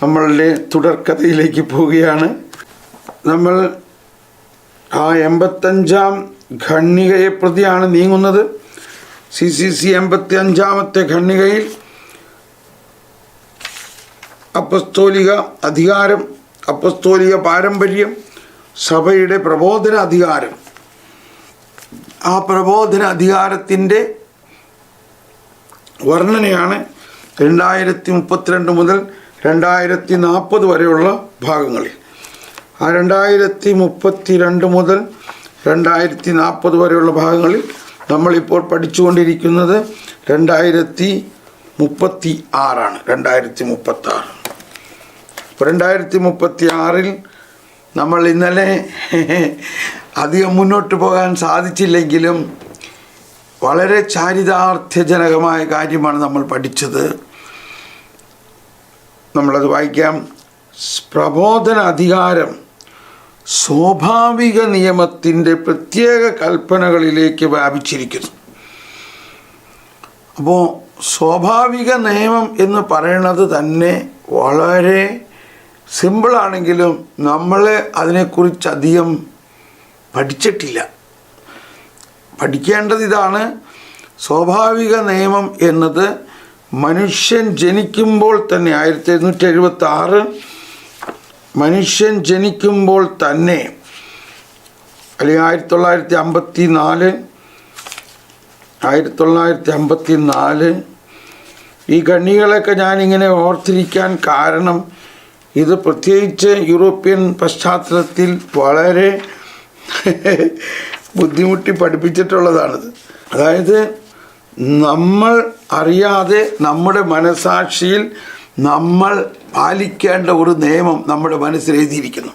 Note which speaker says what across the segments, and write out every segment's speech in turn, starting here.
Speaker 1: നമ്മളുടെ തുടർക്കഥയിലേക്ക് പോവുകയാണ്. നമ്മൾ ആ 85-ാം ഖണ്ഡികയെ പ്രതിയാണ് നീങ്ങുന്നത്. CCC 85-ാമത്തെ ഖണ്ഡികയിൽ അപ്പസ്തോലിക അധികാരം, അപ്പസ്തോലിക പാരമ്പര്യം, സഭയുടെ പ്രബോധന അധികാരം. ആ പ്രബോധന അധികാരത്തിൻ്റെ വർണ്ണനയാണ് 2032 മുതൽ 2040 വരെയുള്ള ഭാഗങ്ങളിൽ. ആ 2032 മുതൽ 2040 വരെയുള്ള ഭാഗങ്ങളിൽ നമ്മളിപ്പോൾ പഠിച്ചുകൊണ്ടിരിക്കുന്നത് 2036 2036. അപ്പോൾ 2036 നമ്മൾ ഇന്നലെ അധികം മുന്നോട്ട് പോകാൻ സാധിച്ചില്ലെങ്കിലും വളരെ ചാരിതാർത്ഥ്യജനകമായ കാര്യമാണ് നമ്മൾ പഠിച്ചത്. നമ്മളത് വായിക്കാം. പ്രബോധന അധികാരം സ്വാഭാവിക നിയമത്തിൻ്റെ പ്രത്യേക കൽപ്പനകളിലേക്ക് വ്യാപിച്ചിരിക്കുന്നു. അപ്പോൾ സ്വാഭാവിക നിയമം എന്ന് പറയുന്നത് തന്നെ വളരെ സിമ്പിളാണെങ്കിലും നമ്മൾ അതിനെക്കുറിച്ച് അധികം പഠിച്ചിട്ടില്ല. പഠിക്കേണ്ടത് ഇതാണ്: സ്വാഭാവിക നിയമം എന്നത് മനുഷ്യൻ ജനിക്കുമ്പോൾ തന്നെ 1776 മനുഷ്യൻ ജനിക്കുമ്പോൾ തന്നെ, അല്ലെങ്കിൽ 1954 ഈ ഖണ്ഡികകളൊക്കെ ഞാനിങ്ങനെ ഓർത്തിരിക്കാൻ കാരണം ഇത് പ്രത്യേകിച്ച് യൂറോപ്യൻ പശ്ചാത്തലത്തിൽ വളരെ ബുദ്ധിമുട്ടി പഠിപ്പിച്ചിട്ടുള്ളതാണിത്. അതായത് നമ്മൾ അറിയാതെ നമ്മുടെ മനസാക്ഷിയിൽ നമ്മൾ പാലിക്കേണ്ട ഒരു നിയമം നമ്മുടെ മനസ്സിൽ എഴുതിയിരിക്കുന്നു.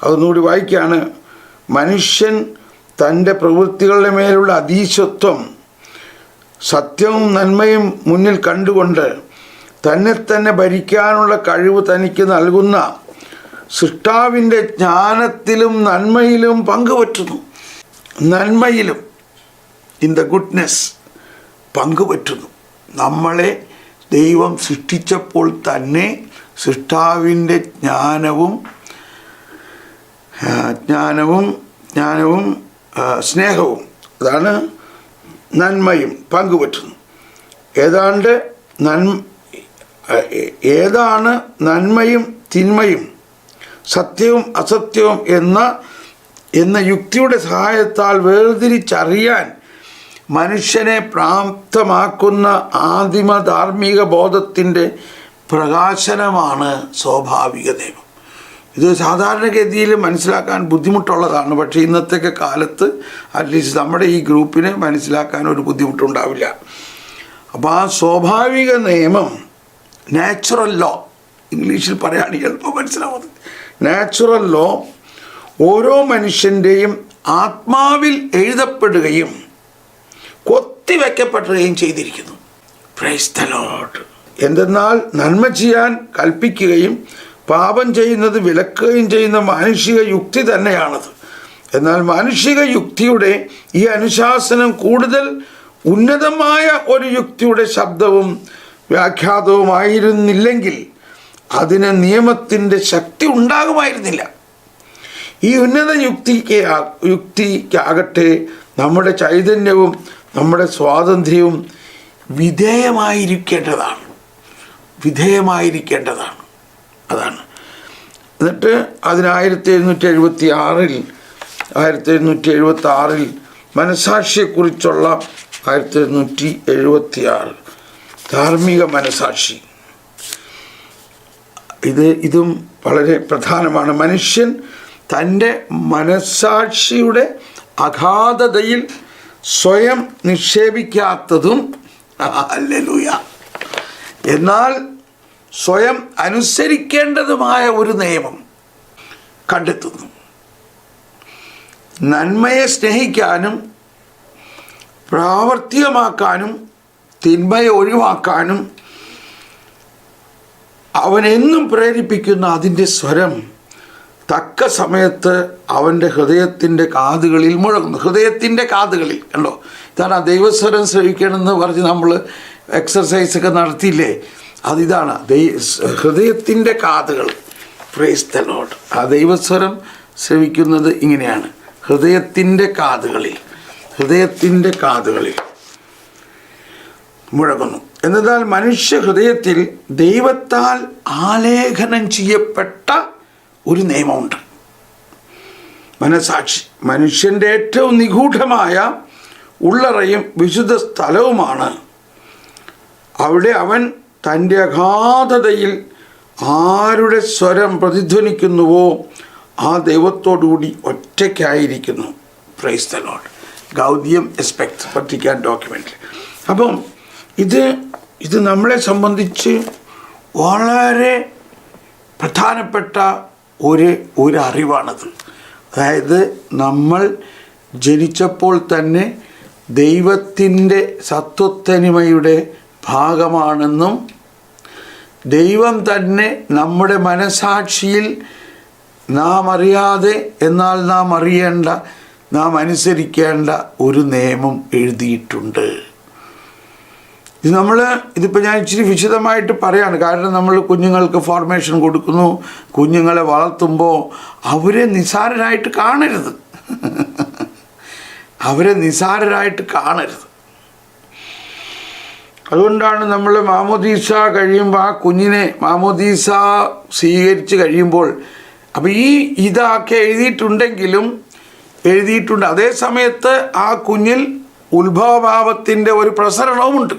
Speaker 1: അതൊന്നുകൂടി വായിക്കുകയാണ്. മനുഷ്യൻ തൻ്റെ പ്രവൃത്തികളുടെ മേലുള്ള അധീശത്വം സത്യവും നന്മയും മുന്നിൽ കണ്ടുകൊണ്ട് തന്നെ തന്നെ ഭരിക്കാനുള്ള കഴിവ് തനിക്ക് നൽകുന്ന സൃഷ്ടാവിൻ്റെ ജ്ഞാനത്തിലും നന്മയിലും പങ്കുപറ്റുന്നു. നന്മയിലും, ഇൻ ദ ഗുഡ്നെസ്, പങ്കുപറ്റുന്നു. നമ്മളെ ദൈവം സൃഷ്ടിച്ചപ്പോൾ തന്നെ സൃഷ്ടാവിൻ്റെ ജ്ഞാനവും സ്നേഹവും, അതാണ് നന്മയും പങ്കുപറ്റുന്നു. ഏതാണ് നന്മയും തിന്മയും സത്യവും അസത്യവും എന്ന യുക്തിയുടെ സഹായത്താൽ വേർതിരിച്ചറിയാൻ മനുഷ്യനെ പ്രാപ്തമാക്കുന്ന ആദിമ ധാർമ്മിക ബോധത്തിൻ്റെ പ്രകാശനമാണ് സ്വാഭാവിക നിയമം. ഇത് സാധാരണഗതിയിൽ മനസ്സിലാക്കാൻ ബുദ്ധിമുട്ടുള്ളതാണ്. പക്ഷേ ഇന്നത്തെ കാലത്ത് അറ്റ്ലീസ്റ്റ് നമ്മുടെ ഈ ഗ്രൂപ്പിന് മനസ്സിലാക്കാൻ ഒരു ബുദ്ധിമുട്ടുണ്ടാവില്ല. അപ്പോൾ ആ സ്വാഭാവിക നിയമം, നാച്ചുറൽ ലോ, ഇംഗ്ലീഷിൽ പറയുകയാണെങ്കിൽ എളുപ്പം മനസ്സിലാവുന്നത്, നാച്ചുറൽ ലോ ഓരോ മനുഷ്യൻ്റെയും ആത്മാവിൽ എഴുതപ്പെടുകയും കൊത്തിവെക്കപ്പെടുകയും ചെയ്തിരിക്കുന്നു. Praise the Lord. എന്തെന്നാൽ നന്മ ചെയ്യാൻ കൽപ്പിക്കുകയും പാപം ചെയ്യുന്നത് വിലക്കുകയും ചെയ്യുന്ന മാനുഷിക യുക്തി തന്നെയാണത്. എന്നാൽ മാനുഷിക യുക്തിയുടെ ഈ അനുശാസനം കൂടുതൽ ഉന്നതമായ ഒരു യുക്തിയുടെ ശബ്ദവും വ്യാഖ്യാതവുമായിരുന്നില്ലെങ്കിൽ അതിന് നിയമത്തിൻ്റെ ശക്തി ഉണ്ടാകുമായിരുന്നില്ല. ഈ ഉന്നത യുക്തിക്കാകട്ടെ നമ്മുടെ ചൈതന്യവും നമ്മുടെ സ്വാതന്ത്ര്യവും വിധേയമായിരിക്കേണ്ടതാണ്. അതാണ്. എന്നിട്ട് അതിന് 1776 മനസാക്ഷിയെക്കുറിച്ചുള്ള 1776 ധാർമ്മിക മനസാക്ഷി, ഇതും വളരെ പ്രധാനമാണ്. മനുഷ്യൻ തൻ്റെ മനസാക്ഷിയുടെ അഗാധതയിൽ സ്വയം നിക്ഷേപിക്കാത്തതും ഹല്ലേലൂയ, എന്നാൽ സ്വയം അനുസരിക്കേണ്ടതുമായ ഒരു നിയമം കണ്ടെത്തുന്നു. നന്മയെ സ്നേഹിക്കാനും പ്രാവർത്തികമാക്കാനും തിന്മയെ ഒഴിവാക്കാനും അവനെന്നും പ്രേരിപ്പിക്കുന്ന അതിൻ്റെ സ്വരം തക്ക സമയത്ത് അവൻ്റെ ഹൃദയത്തിൻ്റെ കാതുകളിൽ മുഴങ്ങുന്നു. ഹൃദയത്തിൻ്റെ കാതുകളിൽ കണ്ടോ, ഇതാണ് ആ ദൈവസ്വരം ശ്രവിക്കണമെന്ന് പറഞ്ഞ് നമ്മൾ എക്സർസൈസൊക്കെ നടത്തിയില്ലേ. അതിതാണ് ഹൃദയത്തിൻ്റെ കാതുകൾ. Praise the Lord. ആ ദൈവസ്വരം ശ്രവിക്കുന്നത് ഇങ്ങനെയാണ്, ഹൃദയത്തിൻ്റെ കാതുകളിൽ മുഴങ്ങുന്നു. എന്നാൽ മനുഷ്യ ഹൃദയത്തിൽ ദൈവത്താൽ ആലേഖനം ചെയ്യപ്പെട്ട ഒരു നിയമമുണ്ട്, മനസാക്ഷി. മനുഷ്യൻ്റെ ഏറ്റവും നിഗൂഢമായ ഉള്ളറയും വിശുദ്ധ സ്ഥലവുമാണ്. അവിടെ അവൻ തൻ്റെ അഗാധതയിൽ ആരുടെ സ്വരം പ്രതിധ്വനിക്കുന്നുവോ ആ ദൈവത്തോടുകൂടി ഒറ്റയ്ക്കായിരിക്കുന്നു. Praise the Lord. ഗൗദിയം എസ്പെക്ട് വത്തിക്കാൻ ഡോക്യുമെൻ്റ്. അപ്പം ഇത് നമ്മളെ സംബന്ധിച്ച് വളരെ പ്രധാനപ്പെട്ട ഒരു അറിവാണത്. അതായത് നമ്മൾ ജനിച്ചപ്പോൾ തന്നെ ദൈവത്തിൻ്റെ സത്വത്തനിമയുടെ ഭാഗമാണെന്നും ദൈവം തന്നെ നമ്മുടെ മനസാക്ഷിയിൽ നാം അറിയാതെ എന്നാൽ നാം അറിയേണ്ട, നാം അനുസരിക്കേണ്ട ഒരു നിയമം എഴുതിയിട്ടുണ്ട്. ഇതിപ്പോൾ ഞാൻ ഇച്ചിരി വിശദമായിട്ട് പറയാണ്. കാരണം നമ്മൾ കുഞ്ഞുങ്ങൾക്ക് ഫോർമേഷൻ കൊടുക്കുന്നു, കുഞ്ഞുങ്ങളെ വളർത്തുമ്പോൾ അവരെ നിസ്സാരരായിട്ട് കാണരുത്. അതുകൊണ്ടാണ് നമ്മൾ മാമോദീസ കഴിയുമ്പോൾ ആ കുഞ്ഞിനെ മാമോദീസ സ്വീകരിച്ച് കഴിയുമ്പോൾ അപ്പോൾ ഇതൊക്കെ എഴുതിയിട്ടുണ്ട്. അതേ സമയത്ത് ആ കുഞ്ഞിൽ ഉത്ഭവഭാവത്തിൻ്റെ ഒരു പ്രസരണവുമുണ്ട്.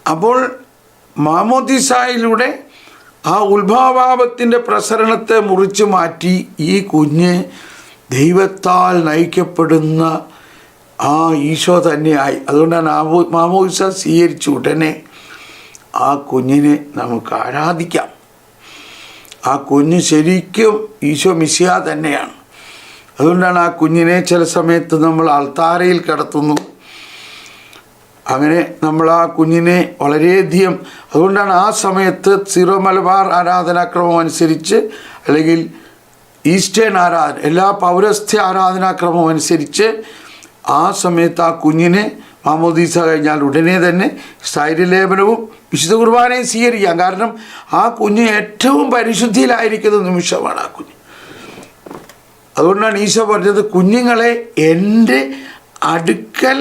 Speaker 1: അപ്പോൾ മാമോദീസായിലൂടെ ആ ഉത്ഭവഭാവത്തിൻ്റെ പ്രസരണത്തെ മുറിച്ചു മാറ്റി ഈ കുഞ്ഞ് ദൈവത്താൽ നയിക്കപ്പെടുന്ന ആ ഈശോ തന്നെയായി. അതുകൊണ്ടാണ് മാമോദീസ സ്വീകരിച്ച ഉടനെ ആ കുഞ്ഞിനെ നമുക്ക് ആരാധിക്കാം. ആ കുഞ്ഞ് ശരിക്കും ഈശോ മിശിഹ തന്നെയാണ്. അതുകൊണ്ടാണ് ആ കുഞ്ഞിനെ ചില സമയത്ത് നമ്മൾ അൾത്താരയിൽ കിടത്തുന്നു. അങ്ങനെ നമ്മൾ ആ കുഞ്ഞിനെ വളരെയധികം, അതുകൊണ്ടാണ് ആ സമയത്ത് സീറോ മലബാർ ആരാധനാക്രമം അനുസരിച്ച് അല്ലെങ്കിൽ ഈസ്റ്റേൺ എല്ലാ പൗരസ്ത്യ ആരാധനാക്രമം അനുസരിച്ച് ആ സമയത്ത് ആ കുഞ്ഞിനെ മാമോദീസ കഴിഞ്ഞാൽ ഉടനെ തന്നെ സ്ഥൈര്യലേപനവും വിശുദ്ധ കുർബാനയും സ്വീകരിക്കാം. കാരണം ആ കുഞ്ഞ് ഏറ്റവും പരിശുദ്ധിയിലായിരിക്കുന്ന നിമിഷമാണ് ആ കുഞ്ഞ്. അതുകൊണ്ടാണ് ഈശോ പറഞ്ഞത്, കുഞ്ഞുങ്ങളെ എൻ്റെ അടുക്കൽ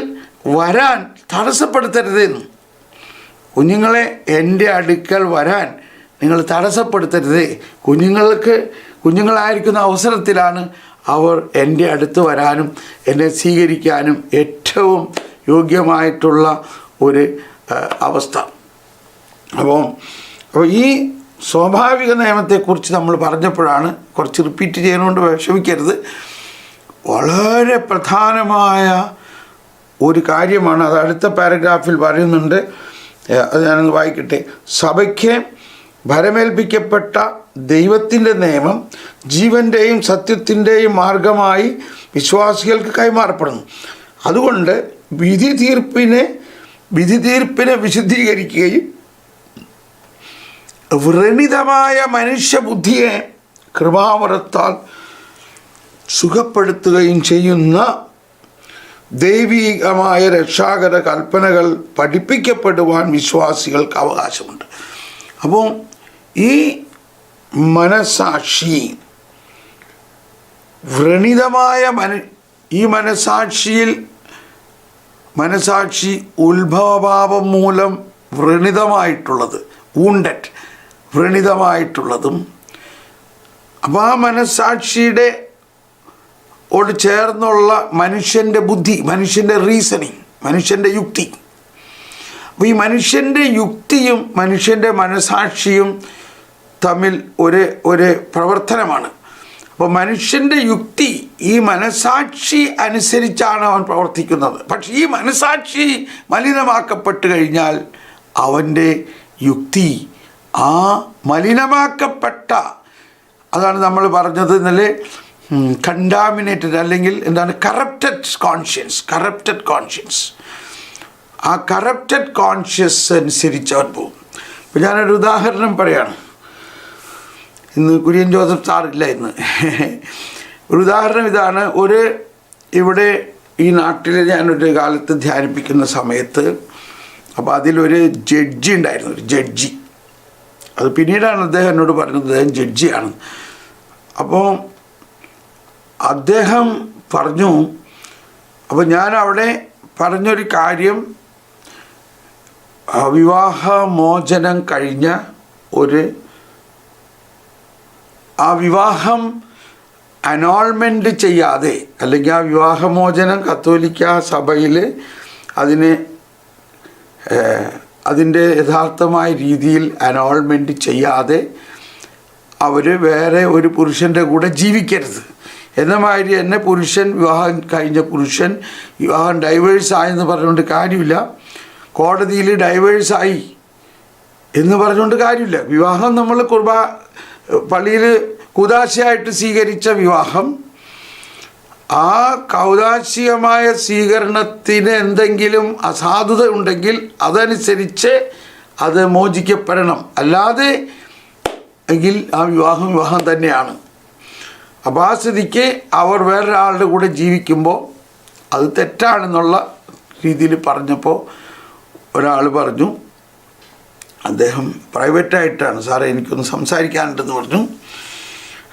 Speaker 1: വരാൻ തടസ്സപ്പെടുത്തരുതെന്ന്. കുഞ്ഞുങ്ങളെ എൻ്റെ അടുക്കൽ വരാൻ നിങ്ങൾ തടസ്സപ്പെടുത്തരുത്. കുഞ്ഞുങ്ങളായിരിക്കുന്ന അവസരത്തിലാണ് അവർ എൻ്റെ അടുത്ത് വരാനും എന്നെ സ്വീകരിക്കാനും ഏറ്റവും യോഗ്യമായിട്ടുള്ള ഒരു അവസ്ഥ. അപ്പോൾ ഈ സ്വാഭാവിക നിയമത്തെക്കുറിച്ച് നമ്മൾ പറഞ്ഞപ്പോഴാണ്, കുറച്ച് റിപ്പീറ്റ് ചെയ്യുന്നതുകൊണ്ട് വിഷമിക്കരുത്, വളരെ പ്രധാനമായ ഒരു കാര്യമാണ്. അത് അടുത്ത പാരഗ്രാഫിൽ പറയുന്നുണ്ട്. അത് ഞാനൊന്ന് വായിക്കട്ടെ. സഭയ്ക്ക് ഭരമേൽപ്പിക്കപ്പെട്ട ദൈവത്തിൻ്റെ നിയമം ജീവൻ്റെയും സത്യത്തിൻ്റെയും മാർഗമായി വിശ്വാസികൾക്ക് കൈമാറപ്പെടുന്നു. അതുകൊണ്ട് വിധി തീർപ്പിനെ വിശുദ്ധീകരിക്കുകയും വ്രണിതമായ മനുഷ്യബുദ്ധിയെ കൃപാവരത്താൽ സുഖപ്പെടുത്തുകയും ചെയ്യുന്ന ദൈവികമായ രക്ഷാകര കൽപ്പനകൾ പഠിപ്പിക്കപ്പെടുവാൻ വിശ്വാസികൾക്ക് അവകാശമുണ്ട്. അപ്പോൾ ഈ മനസാക്ഷി വ്രണിതമായ ഈ മനസാക്ഷി ഉത്ഭവഭാവം മൂലം വ്രണിതമായിട്ടുള്ളതും അപ്പോൾ ആ മനസാക്ഷിയുടെ ഓട് ചേർന്നുള്ള മനുഷ്യൻ്റെ ബുദ്ധി, മനുഷ്യൻ്റെ റീസണിങ്, മനുഷ്യൻ്റെ യുക്തി. അപ്പോൾ ഈ മനുഷ്യൻ്റെ യുക്തിയും മനുഷ്യൻ്റെ മനസാക്ഷിയും തമ്മിൽ ഒരു പ്രവർത്തനമാണ്. അപ്പോൾ മനുഷ്യൻ്റെ യുക്തി ഈ മനസാക്ഷി അനുസരിച്ചാണ് അവൻ പ്രവർത്തിക്കുന്നത്. പക്ഷേ ഈ മനസാക്ഷി മലിനമാക്കപ്പെട്ട് കഴിഞ്ഞാൽ അവൻ്റെ യുക്തി ആ മലിനമാക്കപ്പെട്ട, അതാണ് നമ്മൾ പറഞ്ഞത് ഇന്നലെ, കണ്ടാമിനേറ്റഡ് അല്ലെങ്കിൽ എന്താണ്, കറപ്റ്റഡ് കോൺഷ്യൻസ്. ആ കറപ്റ്റഡ് കോൺഷ്യസ് അനുസരിച്ച് അവൻ പോകും. ഇപ്പോൾ ഞാനൊരു ഉദാഹരണം പറയാണ്. ഇന്ന് കുര്യൻ ജോസഫ് സാറില്ല ഇന്ന്. ഒരു ഉദാഹരണം ഇതാണ്. ഇവിടെ ഈ നാട്ടിൽ ഞാനൊരു കാലത്ത് ധ്യാനിപ്പിക്കുന്ന സമയത്ത് അപ്പോൾ അതിലൊരു ജഡ്ജി ഉണ്ടായിരുന്നു, ഒരു ജഡ്ജി. അത് പിന്നീടാണ് അദ്ദേഹം എന്നോട് പറഞ്ഞത് അദ്ദേഹം ജഡ്ജിയാണ്. അപ്പോൾ അദ്ദേഹം പറഞ്ഞു, അപ്പോൾ ഞാൻ അവിടെ പറഞ്ഞൊരു കാര്യം, വിവാഹമോചനം കഴിഞ്ഞ ആ വിവാഹം അനോൾമെൻറ്റ് ചെയ്യാതെ, അല്ലെങ്കിൽ ആ വിവാഹമോചനം കത്തോലിക്ക സഭയിൽ അതിൻ്റെ യഥാർത്ഥമായ രീതിയിൽ അനോൾമെൻറ്റ് ചെയ്യാതെ അവർ വേറെ ഒരു പുരുഷൻ്റെ കൂടെ ജീവിക്കരുത്. എന്ന മാതിരി തന്നെ വിവാഹം കഴിഞ്ഞ പുരുഷൻ വിവാഹം ഡൈവേഴ്സായെന്ന് പറഞ്ഞുകൊണ്ട് കാര്യമില്ല, കോടതിയിൽ ഡൈവേഴ്സായി എന്ന് പറഞ്ഞുകൊണ്ട് കാര്യമില്ല. വിവാഹം നമ്മൾ പള്ളിയിൽ കുദാശയായിട്ട് സ്വീകരിച്ച വിവാഹം, ആ കൗദാശികമായ സ്വീകരണത്തിന് എന്തെങ്കിലും അസാധുത ഉണ്ടെങ്കിൽ അതനുസരിച്ച് അത് മോചിക്കപ്പെടണം. അല്ലാതെ എങ്കിൽ ആ വിവാഹം തന്നെയാണ്. അപ്പോൾ ആ സ്ഥിതിക്ക് അവർ വേറൊരാളുടെ കൂടെ ജീവിക്കുമ്പോൾ അത് തെറ്റാണെന്നുള്ള രീതിയിൽ പറഞ്ഞപ്പോൾ ഒരാൾ പറഞ്ഞു, അദ്ദേഹം പ്രൈവറ്റായിട്ടാണ്, സാറേ എനിക്കൊന്ന് സംസാരിക്കാനുണ്ടെന്ന് പറഞ്ഞു.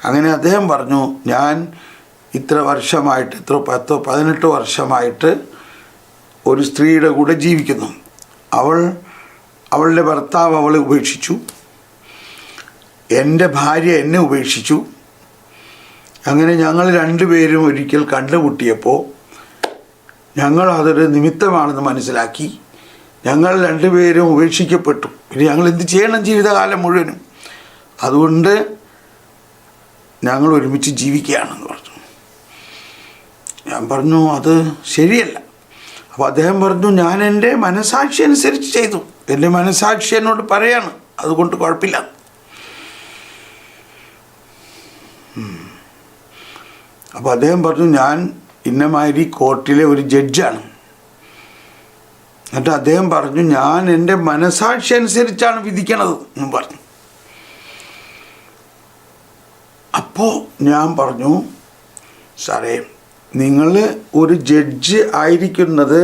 Speaker 1: അങ്ങനെ അദ്ദേഹം പറഞ്ഞു, ഞാൻ ഇത്ര വർഷമായിട്ട് 18 വർഷമായിട്ട് ഒരു സ്ത്രീയുടെ കൂടെ ജീവിക്കുന്നു. അവളുടെ ഭർത്താവ് അവളെ ഉപേക്ഷിച്ചു, എൻ്റെ ഭാര്യ എന്നെ ഉപേക്ഷിച്ചു. അങ്ങനെ ഞങ്ങൾ രണ്ടുപേരും ഒരിക്കൽ കണ്ടുമുട്ടിയപ്പോൾ ഞങ്ങൾ അതൊരു നിമിത്തമാണെന്ന് മനസ്സിലാക്കി. ഞങ്ങൾ രണ്ടുപേരും ഉപേക്ഷിക്കപ്പെട്ടു. ഇനി ഞങ്ങൾ എന്ത് ചെയ്യണം ജീവിതകാലം മുഴുവനും? അതുകൊണ്ട് ഞങ്ങൾ ഒരുമിച്ച് ജീവിക്കുകയാണെന്ന് പറഞ്ഞു. ഞാൻ പറഞ്ഞു അത് ശരിയല്ല. അപ്പോൾ അദ്ദേഹം പറഞ്ഞു, ഞാൻ എൻ്റെ മനസാക്ഷി അനുസരിച്ച് ചെയ്തു, എൻ്റെ മനസാക്ഷി എന്നോട് പറയാണ്, അതുകൊണ്ട് കുഴപ്പമില്ല. അപ്പോൾ അദ്ദേഹം പറഞ്ഞു, ഞാൻ ഇന്നമാതിരി കോർട്ടിലെ ഒരു ജഡ്ജാണ്. എന്നിട്ട് അദ്ദേഹം പറഞ്ഞു, ഞാൻ എൻ്റെ മനസാക്ഷി അനുസരിച്ചാണ് വിധിക്കണത് എന്ന് പറഞ്ഞു. അപ്പോൾ ഞാൻ പറഞ്ഞു, സാറേ, നിങ്ങൾ ഒരു ജഡ്ജ് ആയിരിക്കുന്നത്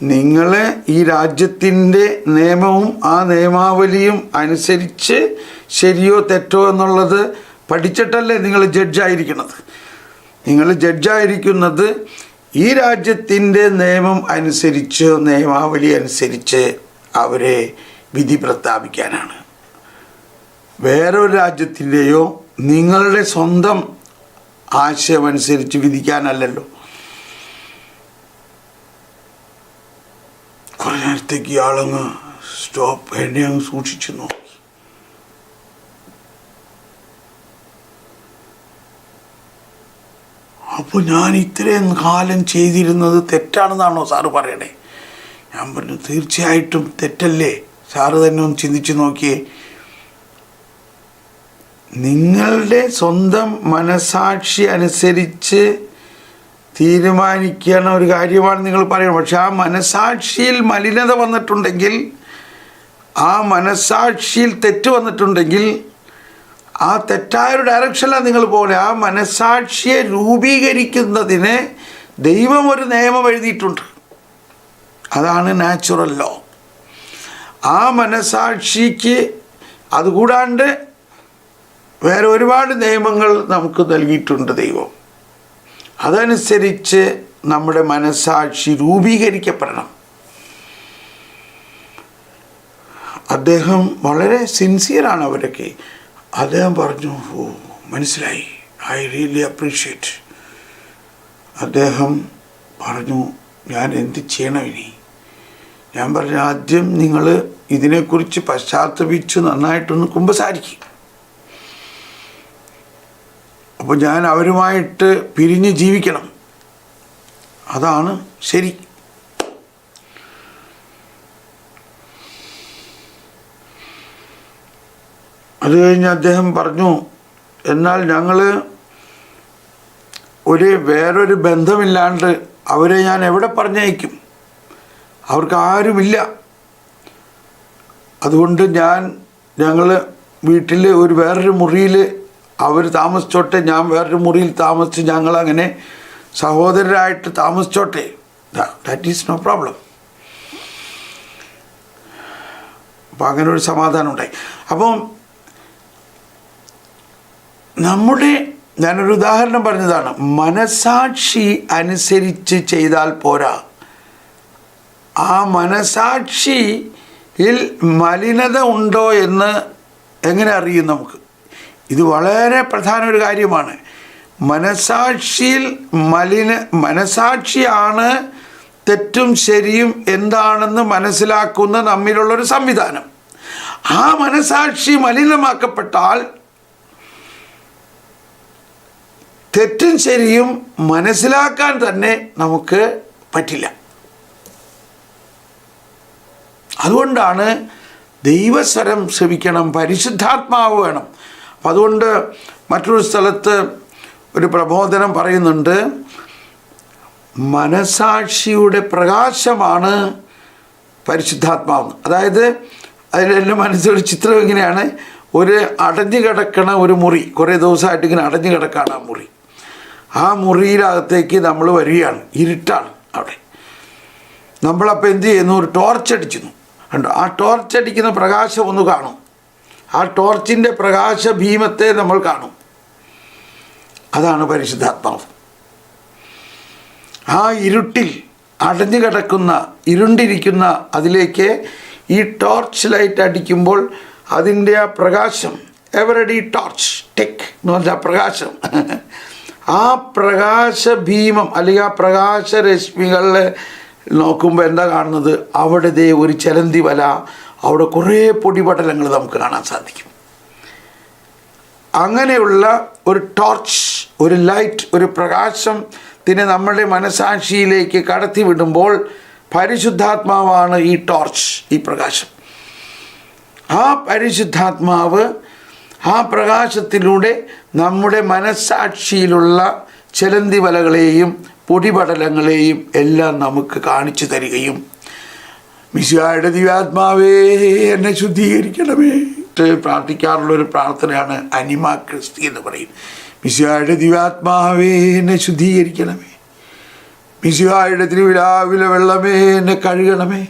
Speaker 1: നിങ്ങൾ ഈ രാജ്യത്തിൻ്റെ നിയമവും ആ നിയമാവലിയും അനുസരിച്ച് ശരിയോ തെറ്റോ എന്നുള്ളത് പഠിച്ചിട്ടല്ലേ നിങ്ങൾ ജഡ്ജായിരിക്കുന്നത്. നിങ്ങൾ ജഡ്ജായിരിക്കുന്നത് ഈ രാജ്യത്തിൻ്റെ നിയമം അനുസരിച്ച്, നിയമാവലി അനുസരിച്ച് അവരെ വിധി പ്രസ്താവിക്കാനാണ്. വേറൊരു രാജ്യത്തിൻ്റെയോ നിങ്ങളുടെ സ്വന്തം ആശയമനുസരിച്ച് വിധിക്കാനല്ലല്ലോ. കുറേ നേരത്തേക്ക് ഇയാളങ്ങ് എന്നെ അങ്ങ് സൂക്ഷിച്ചു നോക്കി. അപ്പോൾ ഞാൻ ഇത്രയും കാലം ചെയ്തിരുന്നത് തെറ്റാണെന്നാണോ സാറ് പറയണേ? ഞാൻ പറഞ്ഞു, തീർച്ചയായിട്ടും തെറ്റല്ലേ. സാറ് തന്നെ ഒന്ന് ചിന്തിച്ച് നോക്കിയേ. നിങ്ങളുടെ സ്വന്തം മനസാക്ഷി അനുസരിച്ച് തീരുമാനിക്കുന്ന ഒരു കാര്യമാണ് നിങ്ങൾ പറയുന്നത്. പക്ഷെ ആ മനസാക്ഷിയിൽ മലിനത വന്നിട്ടുണ്ടെങ്കിൽ, ആ മനസാക്ഷിയിൽ തെറ്റ് വന്നിട്ടുണ്ടെങ്കിൽ, ആ തെറ്റായൊരു ഡയറക്ഷനിലാണ് നിങ്ങൾ പോകുന്നത്. ആ മനസാക്ഷിയെ രൂപീകരിക്കുന്നതിന് ദൈവം ഒരു നിയമം എഴുതിയിട്ടുണ്ട്. അതാണ് നാച്ചുറൽ ലോ. ആ മനസാക്ഷിക്ക് അതുകൂടാണ്ട് വേറെ ഒരുപാട് നിയമങ്ങൾ നമുക്ക് നൽകിയിട്ടുണ്ട് ദൈവം. അതനുസരിച്ച് നമ്മുടെ മനസാക്ഷി രൂപീകരിക്കപ്പെടണം. അദ്ദേഹം വളരെ സിൻസിയറാണ് അവരൊക്കെ. അദ്ദേഹം പറഞ്ഞു, ഓ മനസ്സിലായി, ഐ റിയലി അപ്രീഷിയേറ്റ്. അദ്ദേഹം പറഞ്ഞു, ഞാൻ എന്ത് ചെയ്യണം ഇനി? ഞാൻ പറഞ്ഞു, ആദ്യം നിങ്ങൾ ഇതിനെക്കുറിച്ച് പശ്ചാത്തപിച്ച് നന്നായിട്ടൊന്ന് കുമ്പസാരിക്കും. അപ്പോൾ ഞാൻ അവരുമായിട്ട് പിരിഞ്ഞ് ജീവിക്കണം, അതാണ് ശരി. അത് കഴിഞ്ഞ് അദ്ദേഹം പറഞ്ഞു, എന്നാൽ ഞങ്ങൾ വേറൊരു ബന്ധമില്ലാണ്ട് അവരെ ഞാൻ എവിടെ പറഞ്ഞയക്കും? അവർക്ക് ആരുമില്ല. അതുകൊണ്ട് ഞങ്ങൾ വീട്ടിൽ വേറൊരു മുറിയിൽ അവർ താമസിച്ചോട്ടെ, ഞാൻ വേറൊരു മുറിയിൽ താമസിച്ച് ഞങ്ങളങ്ങനെ സഹോദരരായിട്ട് താമസിച്ചോട്ടെ. That is no problem. അപ്പോൾ അങ്ങനെ ഒരു സമാധാനം ഉണ്ടായി. അപ്പം ഞാനൊരു ഉദാഹരണം പറഞ്ഞതാണ്, മനസാക്ഷി അനുസരിച്ച് ചെയ്താൽ പോരാ. ആ മനസാക്ഷിയിൽ മലിനത ഉണ്ടോ എന്ന് എങ്ങനെ അറിയും നമുക്ക്? ഇത് വളരെ പ്രധാന ഒരു കാര്യമാണ്. മനസാക്ഷിയാണ് തെറ്റും ശരിയും എന്താണെന്ന് മനസ്സിലാക്കുന്ന നമ്മിലുള്ളൊരു സംവിധാനം. ആ മനസാക്ഷി മലിനമാക്കപ്പെട്ടാൽ തെറ്റും ശരിയും മനസ്സിലാക്കാൻ തന്നെ നമുക്ക് പറ്റില്ല. അതുകൊണ്ടാണ് ദൈവസ്വരം ശ്രവിക്കണം, പരിശുദ്ധാത്മാവ് വേണം. അപ്പം അതുകൊണ്ട് മറ്റൊരു സ്ഥലത്ത് ഒരു പ്രബോധനം പറയുന്നുണ്ട്, മനസാക്ഷിയുടെ പ്രകാശമാണ് പരിശുദ്ധാത്മാവ്. അതായത് അതിലെല്ലാം മനസ്സിലൊരു ചിത്രം ഇങ്ങനെയാണ്, ഒരു അടഞ്ഞു കിടക്കണ ഒരു മുറി, കുറേ ദിവസമായിട്ട് ഇങ്ങനെ അടഞ്ഞു കിടക്കുകയാണ് ആ മുറി. ആ മുറിയിലകത്തേക്ക് നമ്മൾ വരികയാണ്, ഇരുട്ടാണ് അവിടെ. നമ്മളപ്പോൾ എന്ത് ചെയ്യുന്നു? ഒരു ടോർച്ച് അടിക്കുന്നു. കണ്ടോ? ആ ടോർച്ച് അടിക്കുന്ന പ്രകാശം ഒന്ന് കാണും. ആ ടോർച്ചിൻ്റെ പ്രകാശ ഭീമത്തെ നമ്മൾ കാണും. അതാണ് പരിശുദ്ധാത്മാവ്. ആ ഇരുട്ടിൽ അടഞ്ഞു കിടക്കുന്ന, ഇരുണ്ടിരിക്കുന്ന അതിലേക്ക് ഈ ടോർച്ച് ലൈറ്റ് അടിക്കുമ്പോൾ അതിൻ്റെ ആ പ്രകാശം, എവറഡി ടോർച്ച് ടെക് എന്ന് പറഞ്ഞാൽ പ്രകാശം, ആ പ്രകാശഭീമം അല്ലെങ്കിൽ ആ പ്രകാശരശ്മികളിൽ നോക്കുമ്പോൾ എന്താ കാണുന്നത്? അവിടെ ഒരു ചലന്തി വല, അവിടെ കുറേ പൊടിപടലങ്ങൾ നമുക്ക് കാണാൻ സാധിക്കും. അങ്ങനെയുള്ള ഒരു ടോർച്ച്, ഒരു ലൈറ്റ്, ഒരു പ്രകാശത്തിനെ നമ്മുടെ മനസാക്ഷിയിലേക്ക് കടത്തി വിടുമ്പോൾ പരിശുദ്ധാത്മാവാണ് ഈ ടോർച്ച്, ഈ പ്രകാശം. ആ പരിശുദ്ധാത്മാവ് ആ പ്രകാശത്തിലൂടെ നമ്മുടെ മനസാക്ഷിയിലുള്ള ചലന്തി വലകളെയും പൊടിപടലങ്ങളെയും എല്ലാം നമുക്ക് കാണിച്ചു തരികയും, മിശിഹായുടെ ദിവ്യാത്മാവേ എന്നെ ശുദ്ധീകരിക്കണമേ, പ്രാർത്ഥിക്കാറുള്ളൊരു പ്രാർത്ഥനയാണ് അനിമ ക്രിസ്തി എന്ന് പറയും. മിശിഹായുടെ ദിവ്യാത്മാവേ എന്നെ ശുദ്ധീകരിക്കണമേ, മിശിഹായുടെ തിരുവിലാവിലെ വെള്ളമേ എന്നെ കഴുകണമേ,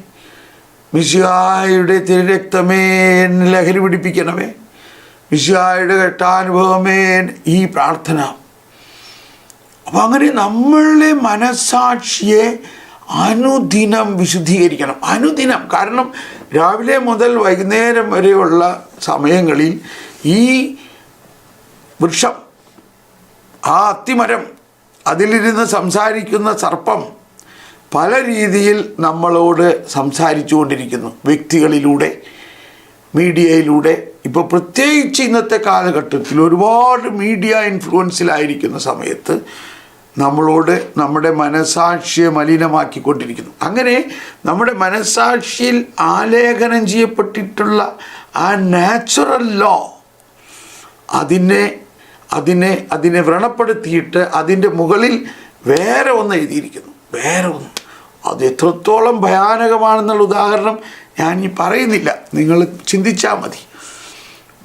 Speaker 1: മിശിഹായുടെ തിരുരക്തമേ എന്നെ ലഹരി പിടിപ്പിക്കണമേ, മിശിഹായുടെ കെട്ടാനുഭവമേ. ഈ പ്രാർത്ഥന അപ്പം അങ്ങനെ നമ്മളുടെ മനസാക്ഷിയെ അനുദിനം വിശുദ്ധീകരിക്കണം. അനുദിനം. കാരണം രാവിലെ മുതൽ വൈകുന്നേരം വരെയുള്ള സമയങ്ങളിൽ ഈ വൃക്ഷം, ആ അത്തിമരം, അതിലിരുന്ന് സംസാരിക്കുന്ന സർപ്പം പല രീതിയിൽ നമ്മളോട് സംസാരിച്ചു കൊണ്ടിരിക്കുന്നു. വ്യക്തികളിലൂടെ, മീഡിയയിലൂടെ. ഇപ്പോൾ പ്രത്യേകിച്ച് ഇന്നത്തെ കാലഘട്ടത്തിൽ ഒരുപാട് മീഡിയ ഇൻഫ്ലുവൻസിലായിരിക്കുന്ന സമയത്ത് നമ്മളോട് നമ്മുടെ മനസാക്ഷിയെ മലിനമാക്കിക്കൊണ്ടിരിക്കുന്നു. അങ്ങനെ നമ്മുടെ മനസാക്ഷിയിൽ ആലേഖനം ചെയ്യപ്പെട്ടിട്ടുള്ള ആ നാച്ചുറൽ ലോ അതിനെ വ്രണപ്പെടുത്തിയിട്ട് അതിൻ്റെ മുകളിൽ വേറെ ഒന്ന് എഴുതിയിരിക്കുന്നു. വേറെ ഒന്ന്. അത് എത്രത്തോളം ഭയാനകമാണെന്നുള്ള ഉദാഹരണം ഞാൻ ഈ പറയുന്നില്ല, നിങ്ങൾ ചിന്തിച്ചാൽ മതി.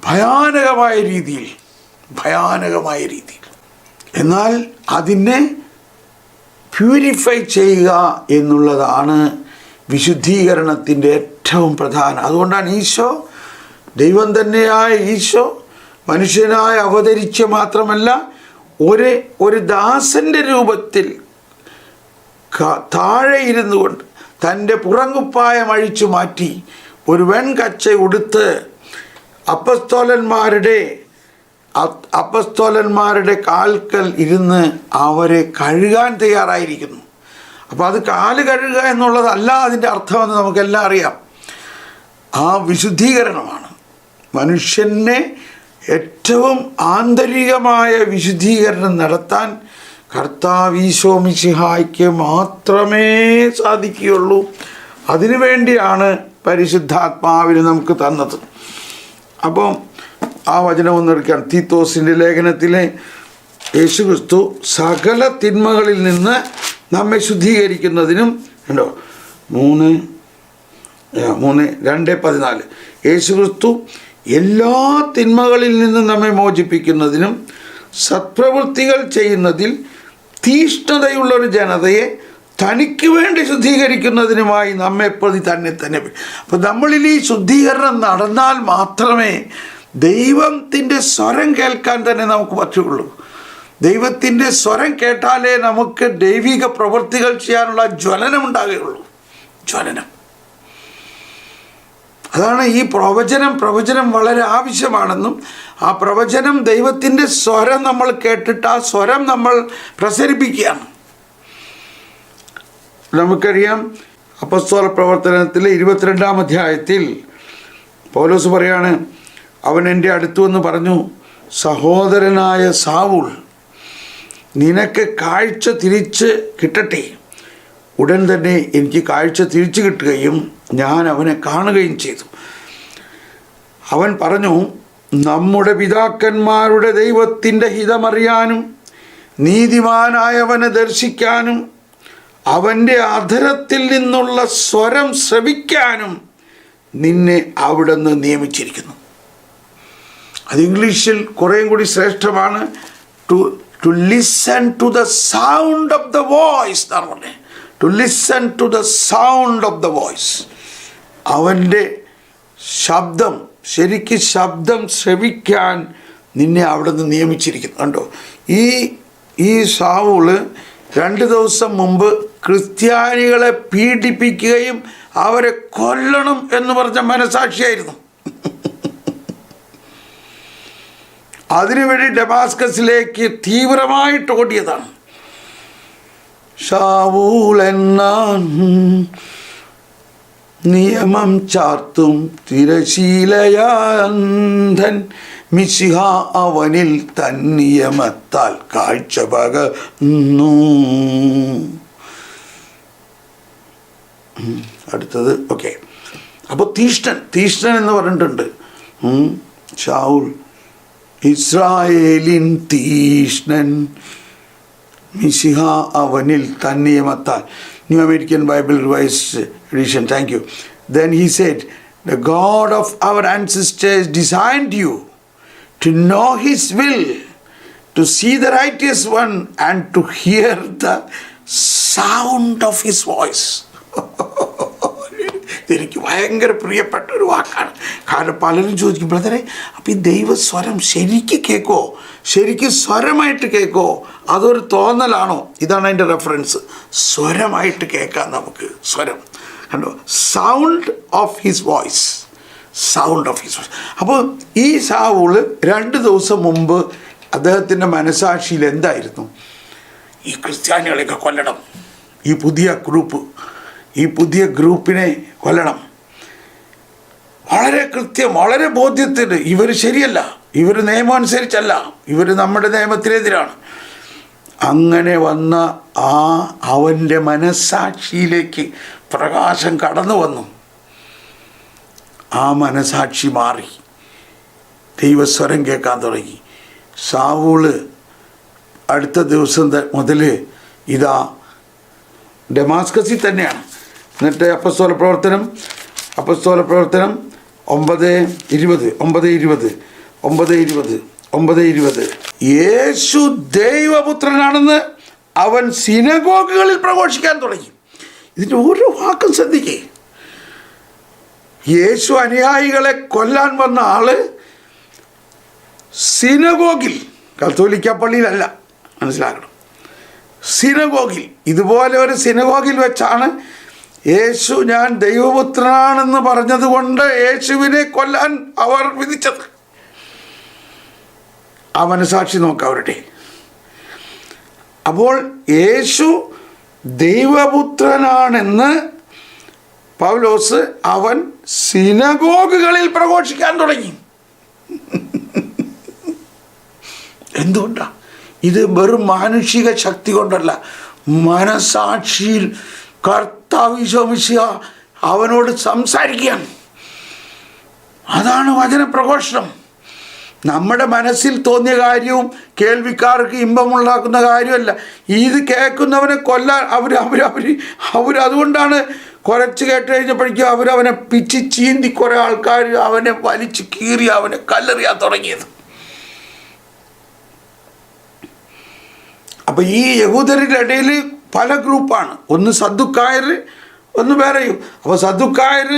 Speaker 1: ഭയാനകമായ രീതിയിൽ. എന്നാൽ അതിനെ പ്യൂരിഫൈ ചെയ്യുക എന്നുള്ളതാണ് വിശുദ്ധീകരണത്തിൻ്റെ ഏറ്റവും പ്രധാനം. അതുകൊണ്ടാണ് ഈശോ, ദൈവം തന്നെയായ ഈശോ മനുഷ്യനായി അവതരിച്ച മാത്രമല്ല, ഒരു ദാസൻ്റെ രൂപത്തിൽ താഴെ ഇരുന്നു കൊണ്ട് തൻ്റെ പുറങ്കുപ്പായം അഴിച്ചു മാറ്റി ഒരു വെൺകച്ച ഉടുത്ത് അപ്പസ്തോലന്മാരുടെ കാൽക്കൽ ഇരുന്ന് അവരെ കഴുകാൻ തയ്യാറായിരിക്കുന്നു. അപ്പോൾ അത് കാല് കഴുകുക എന്നുള്ളതല്ല അതിൻ്റെ അർത്ഥമെന്ന് നമുക്കെല്ലാം അറിയാം. ആ വിശുദ്ധീകരണമാണ് മനുഷ്യനെ ഏറ്റവും ആന്തരികമായ വിശുദ്ധീകരണം നടത്താൻ കർത്താവ് ഈശോ മിശിഹായ്ക്ക് മാത്രമേ സാധിക്കുകയുള്ളൂ. അതിനുവേണ്ടിയാണ് പരിശുദ്ധാത്മാവിനെ നമുക്ക് തന്നത്. അപ്പം ആ വചനം ഒന്നെടുക്കാൻ, തീത്തോസിൻ്റെ ലേഖനത്തിലെ യേശുക്രിസ്തു സകല തിന്മകളിൽ നിന്ന് നമ്മെ ശുദ്ധീകരിക്കുന്നതിനും, കണ്ടോ 3:2-14, യേശുക്രിസ്തു എല്ലാ തിന്മകളിൽ നിന്നും നമ്മെ മോചിപ്പിക്കുന്നതിനും സത്പ്രവൃത്തികൾ ചെയ്യുന്നതിൽ തീഷ്ണതയുള്ളൊരു ജനതയെ തനിക്ക് വേണ്ടി ശുദ്ധീകരിക്കുന്നതിനുമായി നമ്മെ പ്രതി തന്നെ. അപ്പം നമ്മളിൽ ഈ ശുദ്ധീകരണം നടന്നാൽ മാത്രമേ ദൈവത്തിൻ്റെ സ്വരം കേൾക്കാൻ തന്നെ നമുക്ക് പറ്റുള്ളൂ. ദൈവത്തിൻ്റെ സ്വരം കേട്ടാലേ നമുക്ക് ദൈവിക പ്രവൃത്തികൾ ചെയ്യാനുള്ള ജ്വലനം ഉണ്ടാകുകയുള്ളൂ. ജ്വലനം, അതാണ് ഈ പ്രവചനം വളരെ ആവശ്യമാണെന്നും ആ പ്രവചനം ദൈവത്തിൻ്റെ സ്വരം നമ്മൾ കേട്ടിട്ട് ആ സ്വരം നമ്മൾ പ്രസരിപ്പിക്കുകയാണ്. നമുക്കറിയാം, അപ്പോസ്തല പ്രവർത്തനത്തിലെ 22-ാം അധ്യായത്തിൽ പൗലോസ് പറയാണ്, അവൻ എൻ്റെ അടുത്തു വന്ന് പറഞ്ഞു, സഹോദരനായ സാവൂൾ, നിനക്ക് കാഴ്ച തിരിച്ച് കിട്ടട്ടെ. ഉടൻ തന്നെ എനിക്ക് കാഴ്ച തിരിച്ചു കിട്ടുകയും ഞാൻ അവനെ കാണുകയും ചെയ്തു. അവൻ പറഞ്ഞു, നമ്മുടെ പിതാക്കന്മാരുടെ ദൈവത്തിൻ്റെ ഹിതമറിയാനും നീതിമാനായവനെ ദർശിക്കാനും അവൻ്റെ അധരത്തിൽ നിന്നുള്ള സ്വരം ശ്രവിക്കാനും നിന്നെ അവിടുന്ന് നിയമിച്ചിരിക്കുന്നു. അത് ഇംഗ്ലീഷിൽ കുറേയും കൂടി ശ്രേഷ്ഠമാണ്. To listen to the sound of the voice എന്നാണ് പറഞ്ഞത്. To listen to the sound of the voice. അവൻ്റെ ശബ്ദം, ശരിക്ക് ശബ്ദം ശ്രവിക്കാൻ നിന്നെ അവിടുന്ന് നിയമിച്ചിരിക്കുന്നു. കണ്ടോ, ഈ സാവൂള് 2 ദിവസം മുമ്പ് ക്രിസ്ത്യാനികളെ പീഡിപ്പിക്കുകയും അവരെ കൊല്ലണം എന്ന് പറഞ്ഞ മനസാക്ഷിയായിരുന്നു. അതിനുവേണ്ടി ഡമാസ്കസിലേക്ക് തീവ്രമായിട്ട് ഓടിയതാണ്. ശൗലെന്നാൻ നിയമം ചാർത്തും തിരശീലയാന്ധൻ മിശിഹ അവനിൽ തൻ നിയമത്താൽ കാഴ്ച പകർന്നു. അടുത്തത് ഓക്കെ. അപ്പോൾ തീഷ്ണൻ എന്ന് പറഞ്ഞിട്ടുണ്ട്. ശൗൽ ഇസ്രായേലിൻ തീഷ്ണൻ, മിശിഹ അവനിൽ തൻ നിയമത്താൽ. New American Bible revised edition. Thank you. Then he said, the God of our ancestors designed you to know his will, to see the righteous one, and to hear the sound of his voice. ഇതെനിക്ക് ഭയങ്കര പ്രിയപ്പെട്ട ഒരു വാക്കാണ്. കാരണം പലരും ചോദിക്കും, ബ്രദറെ, അപ്പം ഈ ദൈവസ്വരം ശരിക്ക് കേൾക്കോ, ശരിക്കും സ്വരമായിട്ട് കേൾക്കോ, അതൊരു തോന്നലാണോ? ഇതാണ് അതിൻ്റെ റെഫറൻസ്. സ്വരമായിട്ട് കേൾക്കാം നമുക്ക്. സ്വരം കണ്ടോ, sound of his voice, sound of his voice. അപ്പോൾ ഈ സാവൂള് 2 ദിവസം മുമ്പ് അദ്ദേഹത്തിൻ്റെ മനസാക്ഷിയിൽ എന്തായിരുന്നു? ഈ ക്രിസ്ത്യാനികളെയൊക്കെ കൊല്ലണം, ഈ പുതിയ ഗ്രൂപ്പിനെ കൊല്ലണം. വളരെ കൃത്യം, വളരെ ബോധ്യത്തിന് ഇവർ ശരിയല്ല, ഇവർ നിയമം അനുസരിച്ചല്ല, ഇവർ നമ്മുടെ നിയമത്തിനെതിരാണ്. അങ്ങനെ വന്ന അവൻ്റെ മനസാക്ഷിയിലേക്ക് പ്രകാശം കടന്നു വന്നു. ആ മനസാക്ഷി മാറി, ദൈവസ്വരം കേൾക്കാൻ തുടങ്ങി. സാവൂള് അടുത്ത ദിവസം മുതൽ ഇതാ ഡമാസ്കസിൽ തന്നെയാണ്. എന്നിട്ട് അപ്പോസ്തല പ്രവർത്തനം 9:20 യേശു ദൈവപുത്രനാണെന്ന് അവൻ സിനഗോഗുകളിൽ പ്രഘോഷിക്കാൻ തുടങ്ങി. ഇതിൻ്റെ ഓരോ വാക്കും ശ്രദ്ധിക്കേ. യേശു അനുയായികളെ കൊല്ലാൻ വന്ന ആള് സിനഗോഗിൽ, കത്തോലിക്ക പള്ളിയിലല്ല, മനസ്സിലാക്കണം, സിനഗോഗിൽ, ഇതുപോലെ ഒരു സിനഗോഗിൽ വെച്ചാണ് യേശു ഞാൻ ദൈവപുത്രനാണെന്ന് പറഞ്ഞതുകൊണ്ട് യേശുവിനെ കൊല്ലാൻ അവർ വിധിച്ചത്. ആ മനസാക്ഷി നോക്കാം അവരുടെ. അപ്പോൾ യേശു ദൈവപുത്രനാണെന്ന് പൗലോസ് അവൻ സിനഗോഗുകളിൽ പ്രഘോഷിക്കാൻ തുടങ്ങി. എന്തുകൊണ്ടാണ്? ഇത് വെറും മാനുഷിക ശക്തി കൊണ്ടല്ല, മനസാക്ഷിയിൽ കർത്താവ് ഈശോമിശിഹാ അവനോട് സംസാരിക്കുകയാണ്. അതാണ് വചനപ്രഘോഷണം. നമ്മുടെ മനസ്സിൽ തോന്നിയ കാര്യവും കേൾവിക്കാർക്ക് ഇമ്പമുണ്ടാക്കുന്ന കാര്യമല്ല. ഇത് കേൾക്കുന്നവനെ കൊല്ലാൻ അവർ അതുകൊണ്ടാണ് കുറച്ച് കേട്ട് കഴിഞ്ഞപ്പോഴേക്കും അവരവനെ പിച്ച് ചീന്തി കുറേ ആൾക്കാർ അവനെ വലിച്ച് കീറി അവനെ കല്ലെറിയാൻ തുടങ്ങിയത്. അപ്പം ഈ യഹൂദരുടെ ഇടയിൽ പല ഗ്രൂപ്പാണ്. ഒന്ന് സദ്ദുക്കായർ, ഒന്ന് വേറെയും. അപ്പോൾ സദ്ദുക്കായർ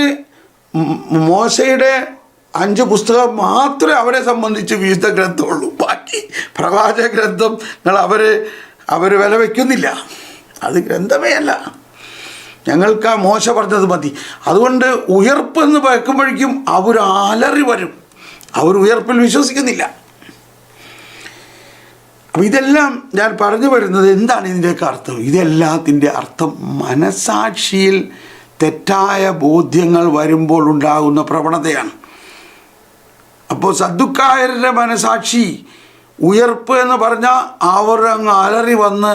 Speaker 1: മോശയുടെ 5 പുസ്തകം മാത്രമേ അവരെ സംബന്ധിച്ച് വിശുദ്ധ ഗ്രന്ഥമുള്ളൂ. ബാക്കി പ്രവാചക ഗ്രന്ഥങ്ങൾ അവർ വില വയ്ക്കുന്നില്ല. അത് ഗ്രന്ഥമേ അല്ല, ഞങ്ങൾക്ക് ആ മോശ പറഞ്ഞത് മതി. അതുകൊണ്ട് ഉയർപ്പ് എന്ന് വെക്കുമ്പോഴേക്കും അവർ അലറി വരും. അവർ ഉയർപ്പിൽ വിശ്വസിക്കുന്നില്ല. അപ്പം ഇതെല്ലാം ഞാൻ പറഞ്ഞു വരുന്നത് എന്താണ് ഇതിൻ്റെയൊക്കെ അർത്ഥം? ഇതെല്ലാത്തിൻ്റെ അർത്ഥം മനസാക്ഷിയിൽ തെറ്റായ ബോധ്യങ്ങൾ വരുമ്പോൾ ഉണ്ടാകുന്ന പ്രവണതയാണ്. അപ്പോൾ സദ്ദുക്കായരുടെ മനസാക്ഷി ഉയർപ്പ് എന്ന് പറഞ്ഞാൽ അവർ അങ്ങ് അലറി വന്ന്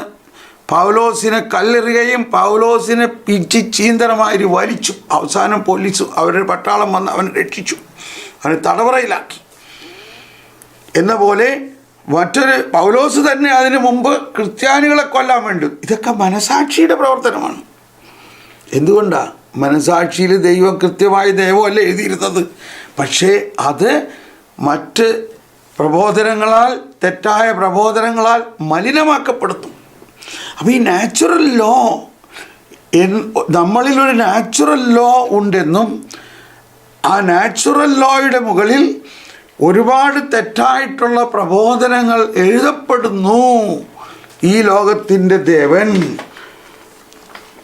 Speaker 1: പൗലോസിനെ കല്ലെറിയുകയും പൗലോസിനെ പിച്ചി ചീന്തനമായി വലിച്ചു. അവസാനം പോലീസ് അവരുടെ പട്ടാളം വന്ന് അവനെ രക്ഷിച്ചു, അവനെ തടവറയിലാക്കി. എന്ന പോലെ മറ്റൊരു പൗലോസ് തന്നെ അതിനു മുമ്പ് ക്രിസ്ത്യാനികളെ കൊല്ലാൻ വേണ്ടി. ഇതൊക്കെ മനസാക്ഷിയുടെ പ്രവർത്തനമാണ്. എന്തുകൊണ്ടാണ്? മനസാക്ഷിയിൽ ദൈവം കൃത്യമായി ദൈവമല്ല എഴുതിയിരുന്നത്. പക്ഷേ അത് മറ്റ് പ്രബോധനങ്ങളാൽ, തെറ്റായ പ്രബോധനങ്ങളാൽ മലിനമാക്കപ്പെടുന്നു. അപ്പോൾ ഈ നാച്ചുറൽ ലോ, നമ്മളിലൊരു നാച്ചുറൽ ലോ ഉണ്ടെന്നും ആ നാച്ചുറൽ ലോയുടെ മുകളിൽ ഒരുപാട് തെറ്റായിട്ടുള്ള പ്രബോധനങ്ങൾ എഴുതപ്പെടുന്നു. ഈ ലോകത്തിൻ്റെ ദേവൻ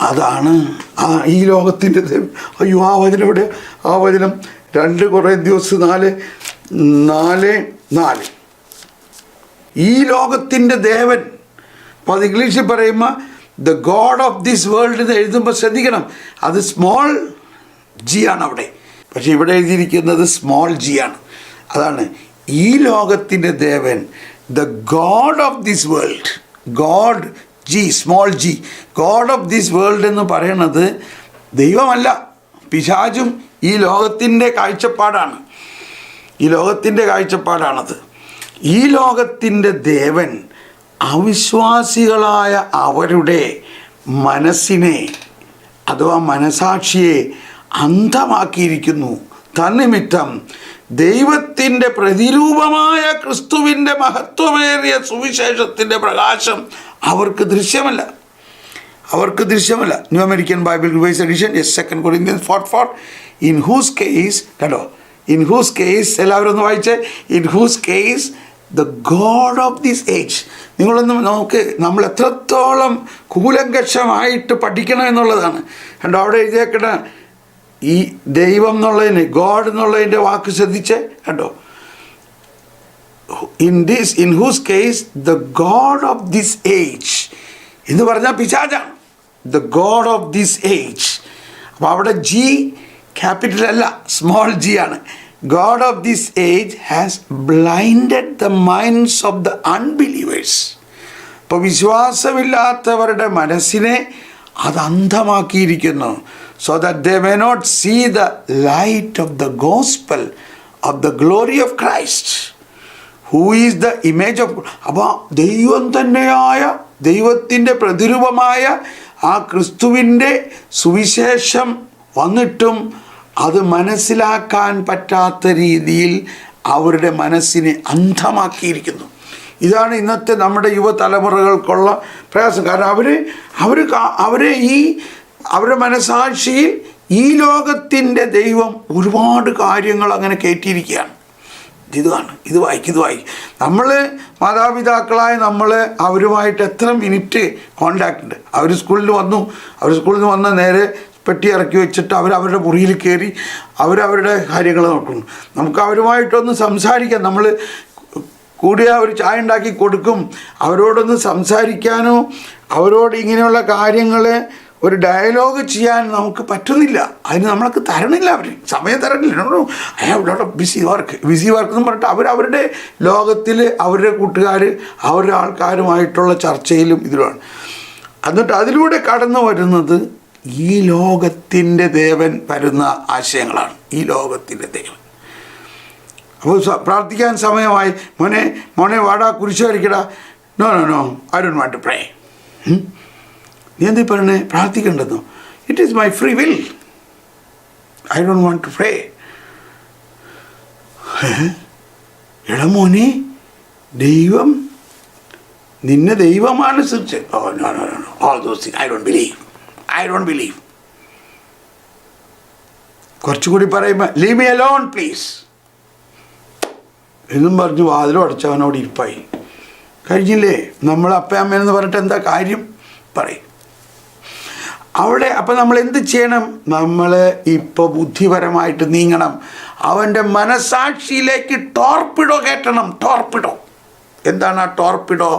Speaker 1: അതാണ്. ഈ ലോകത്തിൻ്റെ ദേവൻ. അയ്യോ, ആ വചനം ഇവിടെ, ആ വചനം 2 കൊറിന്ത്യർ 4:4. ഈ ലോകത്തിൻ്റെ ദേവൻ. അപ്പോൾ അത് ഇംഗ്ലീഷിൽ പറയുമ്പോൾ the god of this world എന്ന് എഴുതുമ്പോൾ ശ്രദ്ധിക്കണം, അത് സ്മോൾ ജി ആണ് അവിടെ. പക്ഷെ ഇവിടെ എഴുതിയിരിക്കുന്നത് സ്മോൾ ജി ആണ്. അതാണ് ഈ ലോകത്തിൻ്റെ ദേവൻ, the god of this world. God G, small G. God of this world എന്ന് പറയുന്നത് ദൈവമല്ല, പിശാചും ഈ ലോകത്തിൻ്റെ കാഴ്ചപ്പാടാണ്. ഈ ലോകത്തിൻ്റെ കാഴ്ചപ്പാടാണത്. ഈ ലോകത്തിൻ്റെ ദേവൻ അവിശ്വാസികളായ അവരുടെ മനസ്സിനെ അഥവാ മനസാക്ഷിയെ അന്ധമാക്കിയിരിക്കുന്നു. തന്നിമിത്തം ദൈവത്തിൻ്റെ പ്രതിരൂപമായ ക്രിസ്തുവിൻ്റെ മഹത്വമേറിയ സുവിശേഷത്തിൻ്റെ പ്രകാശം അവർക്ക് ദൃശ്യമല്ല. New American Bible revise edition 2 Corinthians 4:4. In whose case, കണ്ടോ, ഇൻ ഹൂസ് കേസ്, എല്ലാവരും ഒന്ന് വായിച്ചേ. In whose case the god of this age. നിങ്ങളൊന്ന് നോക്ക്, നമ്മൾ എത്രത്തോളം കൂലങ്കഷമായിട്ട് പഠിക്കണം എന്നുള്ളതാണ്. കണ്ടോ, അവിടെ എഴുതിയേക്കണ ഈ ദൈവം എന്നുള്ളതിന്, ഗോഡ് എന്നുള്ളതിൻ്റെ വാക്ക് ശ്രദ്ധിച്ചേ. കണ്ടോ, in whose case the god of this age എന്ന് പറഞ്ഞാൽ പിശാചാണ്. The god of this age. അപ്പോൾ അവിടെ ജി ക്യാപിറ്റൽ അല്ല, സ്മോൾ ജി ആണ്. God of this age has blinded the minds of the unbelievers. അപ്പോൾ വിശ്വാസമില്ലാത്തവരുടെ മനസ്സിനെ അത് അന്ധമാക്കിയിരിക്കുന്നു. So that they may not see the light of the gospel of the glory of Christ, who is the image of. അപ്പോൾ ദൈവം തന്നെയായ, ദൈവത്തിൻ്റെ പ്രതിരൂപമായ ആ ക്രിസ്തുവിൻ്റെ സുവിശേഷം വന്നിട്ടും അത് മനസ്സിലാക്കാൻ പറ്റാത്ത രീതിയിൽ അവരുടെ മനസ്സിനെ അന്ധമാക്കിയിരിക്കുന്നു. ഇതാണ് ഇന്നത്തെ നമ്മുടെ യുവതലമുറകൾക്കുള്ള പ്രയാസം. കാരണം അവരുടെ മനസാക്ഷിയിൽ ഈ ലോകത്തിൻ്റെ ദൈവം ഒരുപാട് കാര്യങ്ങൾ അങ്ങനെ കയറ്റിയിരിക്കുകയാണ്. ഇത് വായിക്കും. നമ്മൾ മാതാപിതാക്കളായ നമ്മൾ അവരുമായിട്ട് എത്ര മിനിറ്റ് കോണ്ടാക്റ്റ് ഉണ്ട്. അവർ സ്കൂളിൽ നിന്ന് വന്ന് നേരെ പെട്ടി ഇറക്കി വെച്ചിട്ട് അവരവരുടെ മുറിയിൽ കയറി അവരവരുടെ കാര്യങ്ങൾ നോക്കുന്നു. നമുക്ക് അവരുമായിട്ടൊന്ന് സംസാരിക്കാം. നമ്മൾ കൂടിയ ഒരു ചായ ഉണ്ടാക്കി കൊടുക്കും. അവരോടൊന്ന് സംസാരിക്കാനോ അവരോട് ഇങ്ങനെയുള്ള കാര്യങ്ങൾ ഒരു ഡയലോഗ് ചെയ്യാൻ നമുക്ക് പറ്റുന്നില്ല. അതിന് നമ്മൾക്ക് തരണില്ല, അവർ സമയം തരണില്ല. I have lot of busy work എന്ന് പറഞ്ഞിട്ട് അവരവരുടെ ലോകത്തിൽ അവരുടെ കൂട്ടുകാർ, അവരുടെ ആൾക്കാരുമായിട്ടുള്ള ചർച്ചയിലും ഇതിലുമാണ്. എന്നിട്ട് അതിലൂടെ കടന്നു വരുന്നത് ഈ ലോകത്തിൻ്റെ ദേവൻ വരുന്ന ആശയങ്ങളാണ്. ഈ ലോകത്തിൻ്റെ ദേവൻ. അപ്പോൾ പ്രാർത്ഥിക്കാൻ സമയമായി. മോനെ വാടാ, കുരിശ് വരയ്ക്കടാ. No I don't want to pray. നീ എന്തി പറഞ്ഞേ പ്രാർത്ഥിക്കേണ്ടെന്നോ? It is my free will. I don't want to pray. എടാ മോനെ, ദൈവം നിന്നെ ദൈവമാണ് സൃഷ്ടിച്ചത്. Oh no no no, all those things I don't believe. കുറച്ചുകൂടി പറയുമ്പോൾ ലീവ് മീ അലോൺ പ്ലീസ് എന്നും പറഞ്ഞു വാതിലും അടച്ചവനോട് ഇരിപ്പായി. കഴിഞ്ഞില്ലേ? നമ്മൾ അപ്പയമ്മയെന്ന് പറഞ്ഞിട്ട് എന്താ കാര്യം പറയും അവിടെ. അപ്പം നമ്മൾ എന്ത് ചെയ്യണം? നമ്മൾ ഇപ്പോൾ ബുദ്ധിപരമായിട്ട് നീങ്ങണം. അവൻ്റെ മനസാക്ഷിയിലേക്ക് ടോർപ്പിഡോ കയറ്റണം. ടോർപ്പിഡോ എന്താണ്? ആ ടോർപ്പിഡോ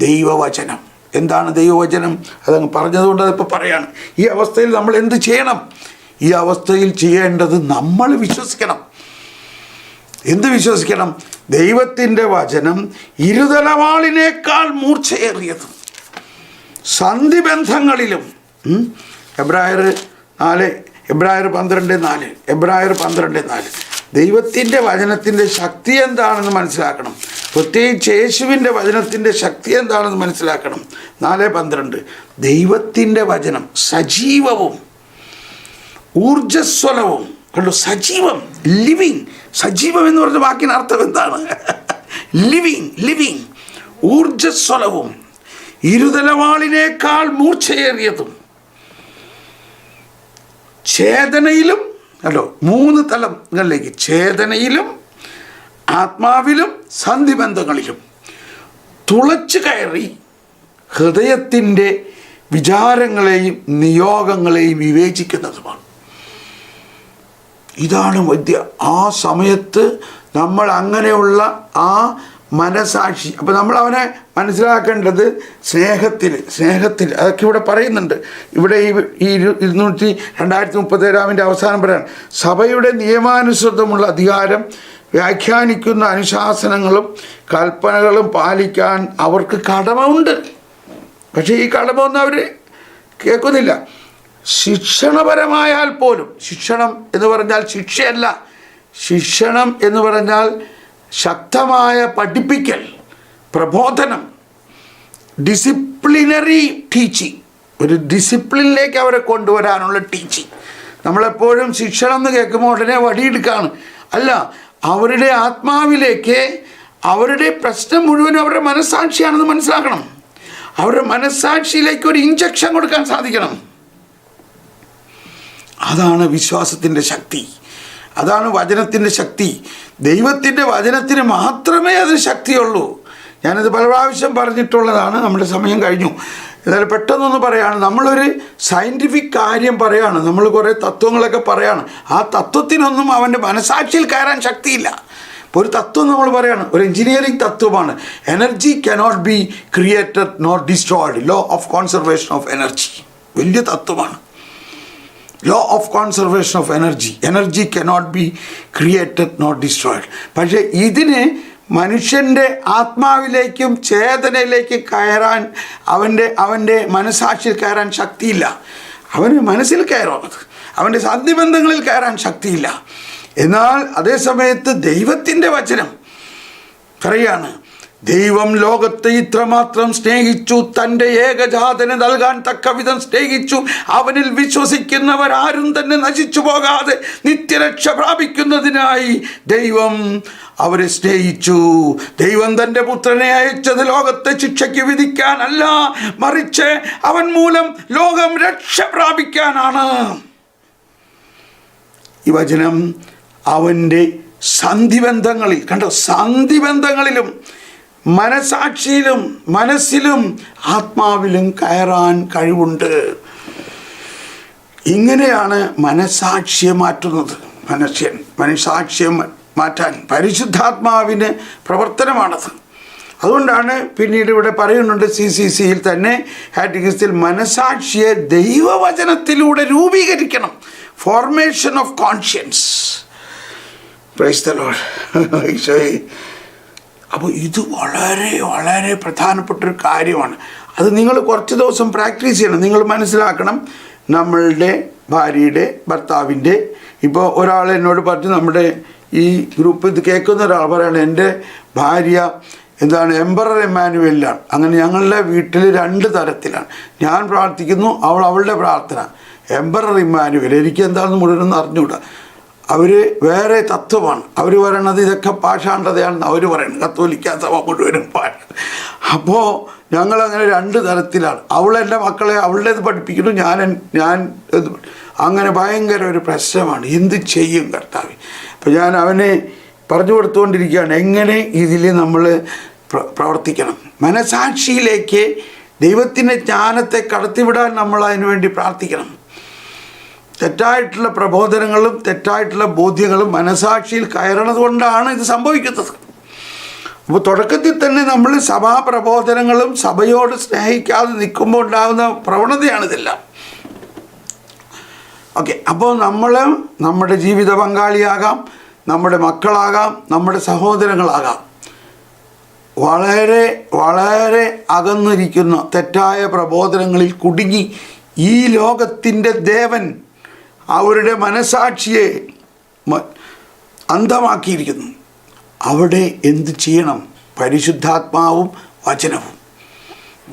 Speaker 1: ദൈവവചനം. എന്താണ് ദൈവവചനം? അതങ്ങ് പറഞ്ഞതുകൊണ്ട് അതിപ്പോൾ പറയാണ്. ഈ അവസ്ഥയിൽ നമ്മൾ എന്ത് ചെയ്യണം? ഈ അവസ്ഥയിൽ ചെയ്യേണ്ടത് നമ്മൾ വിശ്വസിക്കണം. എന്ത് വിശ്വസിക്കണം? ദൈവത്തിൻ്റെ വചനം ഇരുതലവാളിനേക്കാൾ മൂർച്ചയേറിയതും സന്ധിബന്ധങ്ങളിലും. എബ്രായർ 12:4 ദൈവത്തിൻ്റെ വചനത്തിൻ്റെ ശക്തി എന്താണെന്ന് മനസ്സിലാക്കണം. പ്രത്യേകിച്ച് യേശുവിൻ്റെ വചനത്തിൻ്റെ ശക്തി എന്താണെന്ന് മനസ്സിലാക്കണം. 4:12 ദൈവത്തിൻ്റെ വചനം സജീവവും ഊർജ്ജസ്വലവും. കണ്ടു, സജീവം, ലിവിങ്. സജീവം എന്ന് പറഞ്ഞ വാക്കിന് അർത്ഥം എന്താണ്? ലിവിങ്. ഊർജ്ജസ്വലവും ഇരുതലവാളിനേക്കാൾ മൂർച്ചയേറിയതും ഛേദനയിലും, 3 തലങ്ങളിലേക്ക്, ഛേദനയിലും ആത്മാവിലും സന്ധിബന്ധങ്ങളിലും തുളച്ചു കയറി ഹൃദയത്തിൻ്റെ വിചാരങ്ങളെയും നിയോഗങ്ങളെയും വിവേചിക്കുന്നതുമാണ്. ഇതാണ് വിദ്യ. ആ സമയത്ത് നമ്മൾ അങ്ങനെയുള്ള ആ മനസാക്ഷി, അപ്പം നമ്മൾ അവനെ മനസ്സിലാക്കേണ്ടത് സ്നേഹത്തിൽ അതൊക്കെ ഇവിടെ പറയുന്നുണ്ട്. ഇവിടെ ഈ 2037 അവസാനം പറയാണ്, സഭയുടെ നിയമാനുസൃതമുള്ള അധികാരം വ്യാഖ്യാനിക്കുന്ന അനുശാസനങ്ങളും കൽപ്പനകളും പാലിക്കാൻ അവർക്ക് കടമ ഉണ്ട്. പക്ഷേ ഈ കടമ ഒന്നും അവർ കേൾക്കുന്നില്ല. ശിക്ഷണപരമായാൽ പോലും, ശിക്ഷണം എന്ന് പറഞ്ഞാൽ ശിക്ഷയല്ല, ശിക്ഷണം എന്ന് പറഞ്ഞാൽ ശക്തമായ പഠിപ്പിക്കൽ, പ്രബോധനം, ഡിസിപ്ലിനറി ടീച്ചിങ്, ഒരു ഡിസിപ്ലിനിലേക്ക് അവരെ കൊണ്ടുവരാനുള്ള ടീച്ചിങ്. നമ്മളെപ്പോഴും ശിക്ഷണം എന്ന് കേൾക്കുമ്പോൾ ഉടനെ വടിയെടുക്കുകയാണ്. അല്ല, അവരുടെ ആത്മാവിലേക്ക്, അവരുടെ പ്രശ്നം മുഴുവനും അവരുടെ മനസ്സാക്ഷിയാണെന്ന് മനസ്സിലാക്കണം. അവരുടെ മനസ്സാക്ഷിയിലേക്ക് ഒരു ഇഞ്ചക്ഷൻ കൊടുക്കാൻ സാധിക്കണം. അതാണ് വിശ്വാസത്തിൻ്റെ ശക്തി, അതാണ് വചനത്തിൻ്റെ ശക്തി. ദൈവത്തിൻ്റെ വചനത്തിന് മാത്രമേ അതിന് ശക്തിയുള്ളൂ. ഞാനത് പല പ്രാവശ്യം പറഞ്ഞിട്ടുള്ളതാണ്. നമ്മുടെ സമയം കഴിഞ്ഞു. എന്നാലും പെട്ടെന്നൊന്ന് പറയാണ്, നമ്മളൊരു സയൻറ്റിഫിക് കാര്യം പറയാണ്, നമ്മൾ കുറേ തത്വങ്ങളൊക്കെ പറയാണ്. ആ തത്വത്തിനൊന്നും അവൻ്റെ മനസാക്ഷിയിൽ കയറാൻ ശക്തിയില്ല. ഇപ്പോൾ ഒരു തത്വം നമ്മൾ പറയാണ്, ഒരു എഞ്ചിനീയറിംഗ് തത്വമാണ്. Energy cannot be created nor destroyed. Law of conservation of energy, വലിയ തത്വമാണ്. Law of conservation of energy cannot be created not destroyed. പക്ഷേ ഇതിന് മനുഷ്യൻ്റെ ആത്മാവിലേക്കും ചേതനയിലേക്കും കയറാൻ, അവൻ്റെ മനസാക്ഷിയിൽ കയറാൻ ശക്തിയില്ല. അവന് മനസ്സിൽ കയറും, അവൻ്റെ സന്ധിബന്ധങ്ങളിൽ കയറാൻ ശക്തിയില്ല. എന്നാൽ അതേ സമയത്ത് ദൈവത്തിൻ്റെ വചനം പറയാണ്, ദൈവം ലോകത്തെ ഇത്രമാത്രം സ്നേഹിച്ചു, തൻ്റെ ഏകജാതനെ നൽകാൻ തക്കവിധം സ്നേഹിച്ചു, അവനിൽ വിശ്വസിക്കുന്നവരാരും തന്നെ നശിച്ചു പോകാതെ നിത്യരക്ഷ പ്രാപിക്കുന്നതിനായി ദൈവം അവരെ സ്നേഹിച്ചു. ദൈവം തൻ്റെ പുത്രനെ അയച്ചത് ലോകത്തെ ശിക്ഷയ്ക്ക് വിധിക്കാനല്ല, മറിച്ച് അവൻ മൂലം ലോകം രക്ഷ പ്രാപിക്കാനാണ്. ഈ വചനം അവൻ്റെ സന്ധിബന്ധങ്ങളിൽ, കണ്ടോ, സന്ധിബന്ധങ്ങളിലും മനസാക്ഷിയിലും മനസ്സിലും ആത്മാവിലും കയറാൻ കഴിവുണ്ട്. ഇങ്ങനെയാണ് മനസാക്ഷിയെ മാറ്റുന്നത്. മനസാക്ഷിയെ മാറ്റാൻ പരിശുദ്ധാത്മാവിന് പ്രവർത്തനമാണത്. അതുകൊണ്ടാണ് പിന്നീട് ഇവിടെ പറയുന്നുണ്ട്, CCCയിൽ തന്നെ കാറ്റഗിസത്തിൽ, മനസാക്ഷിയെ ദൈവവചനത്തിലൂടെ രൂപീകരിക്കണം. Formation of conscience. Praise the Lord. ഈശോയെ, അപ്പോൾ ഇത് വളരെ വളരെ പ്രധാനപ്പെട്ടൊരു കാര്യമാണ്. അത് നിങ്ങൾ കുറച്ച് ദിവസം പ്രാക്ടീസ് ചെയ്യണം. നിങ്ങൾ മനസ്സിലാക്കണം, നമ്മളുടെ ഭാര്യയുടെ, ഭർത്താവിൻ്റെ, ഇപ്പോൾ ഒരാൾ എന്നോട് പറഞ്ഞു, നമ്മുടെ ഈ ഗ്രൂപ്പ് ഇത് കേൾക്കുന്ന ഒരാൾ പറയാണ്, എൻ്റെ ഭാര്യ എംബറർ എമ്മാനുവലിലാണ്. അങ്ങനെ ഞങ്ങളുടെ വീട്ടിൽ 2 തരത്തിലാണ്. ഞാൻ പ്രാർത്ഥിക്കുന്നു, അവളുടെ പ്രാർത്ഥന. എംബറർ ഇമ്മാനുവൽ എനിക്ക് എന്താണെന്ന് മുഴുവൻ അറിഞ്ഞുകൂടാ. അവർ വേറെ തത്വമാണ്. അവർ പറയണത് ഇതൊക്കെ പാഷാണ്ഡതയാണെന്ന് അവർ പറയുന്നത്. കത്തോലിക്ക സഭ മുഴുവനും അപ്പോൾ ഞങ്ങളങ്ങനെ 2 തരത്തിലാണ്. അവളെൻ്റെ മക്കളെ അവളുടേത് പഠിപ്പിക്കുന്നു, ഞാൻ അങ്ങനെ ഭയങ്കര ഒരു പ്രശ്നമാണ്. എന്ത് ചെയ്യും കർത്താവേ? അപ്പോൾ ഞാൻ അവനെ പറഞ്ഞു കൊടുത്തുകൊണ്ടിരിക്കുകയാണ് എങ്ങനെ ഇതിൽ നമ്മൾ പ്രവർത്തിക്കണം. മനസാക്ഷിയിലേക്ക് ദൈവത്തിൻ്റെ ജ്ഞാനത്തെ കടത്തിവിടാൻ നമ്മൾ അതിനു വേണ്ടി പ്രാർത്ഥിക്കണം. തെറ്റായിട്ടുള്ള പ്രബോധനങ്ങളും തെറ്റായിട്ടുള്ള ബോധ്യങ്ങളും മനസാക്ഷിയിൽ കയറണത് കൊണ്ടാണ് ഇത് സംഭവിക്കുന്നത്. അപ്പോൾ തുടക്കത്തിൽ തന്നെ നമ്മൾ സഭാപ്രബോധനങ്ങളും സഭയോട് സ്നേഹിക്കാതെ നിൽക്കുമ്പോൾ ഉണ്ടാകുന്ന പ്രവണതയാണിതെല്ലാം. ഓക്കെ, അപ്പോൾ നമ്മൾ നമ്മുടെ ജീവിത പങ്കാളിയാകാം, നമ്മുടെ മക്കളാകാം, നമ്മുടെ സഹോദരങ്ങളാകാം, വളരെ വളരെ അകന്നിരിക്കുന്ന തെറ്റായ പ്രബോധനങ്ങളിൽ കുടുങ്ങി ഈ ലോകത്തിൻ്റെ ദേവൻ അവരുടെ മനസാക്ഷിയെ അന്ധമാക്കിയിരിക്കുന്നു. അവിടെ എന്ത് ചെയ്യണം? പരിശുദ്ധാത്മാവും വചനവും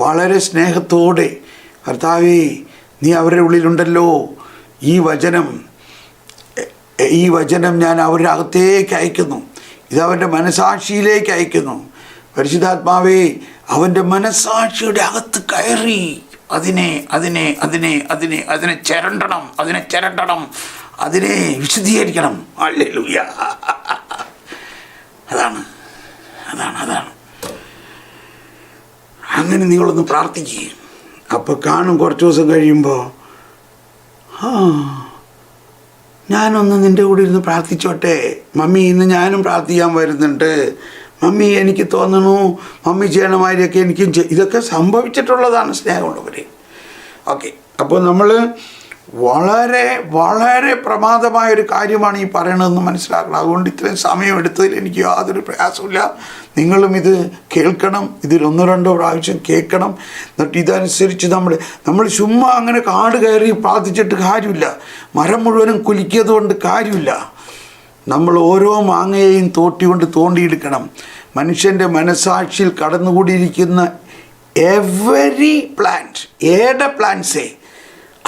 Speaker 1: വളരെ സ്നേഹത്തോടെ, കർത്താവേ നീ അവരുടെ ഉള്ളിലുണ്ടല്ലോ, ഈ വചനം ഞാൻ അവരുടെ അകത്തേക്ക് അയക്കുന്നു, ഇതവൻ്റെ മനസാക്ഷിയിലേക്ക് അയക്കുന്നു. പരിശുദ്ധാത്മാവേ അവൻ്റെ മനസാക്ഷിയുടെ അകത്ത് കയറി അതിനെ ചിരണ്ടണം, അതിനെ വിശദീകരിക്കണം. ഹല്ലേലൂയ. അതാണ്. അങ്ങനെ നിങ്ങളൊന്ന് പ്രാർത്ഥിക്കുക. അപ്പോൾ കാണും കുറച്ച് ദിവസം കഴിയുമ്പോൾ, ഞാനൊന്ന് നിൻ്റെ കൂടെ ഇരുന്ന് പ്രാർത്ഥിച്ചോട്ടെ മമ്മി, ഇന്ന് ഞാനും പ്രാർത്ഥിക്കാൻ വരുന്നുണ്ട് മമ്മി, എനിക്ക് തോന്നുന്നു മമ്മി ചെയ്യണമാതിരിയൊക്കെ എനിക്കും ഇതൊക്കെ സംഭവിച്ചിട്ടുള്ളതാണ് സ്നേഹമുള്ളവരെ. ഓക്കെ, അപ്പോൾ നമ്മൾ വളരെ വളരെ പ്രമാദമായൊരു കാര്യമാണ് ഈ പറയണതെന്ന് മനസ്സിലാക്കണം. അതുകൊണ്ട് ഇത്രയും സമയം എടുത്തതിൽ എനിക്ക് യാതൊരു പ്രയാസമില്ല. നിങ്ങളും ഇത് കേൾക്കണം, ഇതിൽ 1-2 പ്രാവശ്യം കേൾക്കണം. എന്നിട്ട് ഇതനുസരിച്ച് നമ്മൾ ചുമ്മാ അങ്ങനെ കാട് കയറി പ്രാർത്ഥിച്ചിട്ട് കാര്യമില്ല, മരം മുഴുവനും കുലിക്കിയത് കൊണ്ട് കാര്യമില്ല. നമ്മൾ ഓരോ മാങ്ങയെയും തോട്ടിക്കൊണ്ട് തോണ്ടിയെടുക്കണം. മനുഷ്യൻ്റെ മനസാക്ഷിയിൽ കടന്നുകൂടിയിരിക്കുന്ന എവരി പ്ലാന്റ്, പ്ലാന്റ്സേ,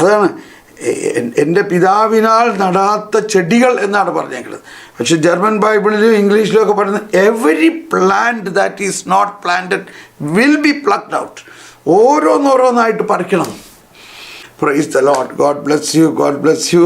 Speaker 1: അതാണ് എൻ്റെ പിതാവിനാൽ നടാത്ത ചെടികൾ എന്നാണ് പറഞ്ഞേക്കുന്നത്. പക്ഷെ ജർമ്മൻ ബൈബിളിലും ഇംഗ്ലീഷിലും ഒക്കെ പറയുന്നത് every plant that is not planted will be plucked out. ഓരോന്നോരോന്നായിട്ട് പറിക്കണം. Praise the Lord. God bless U.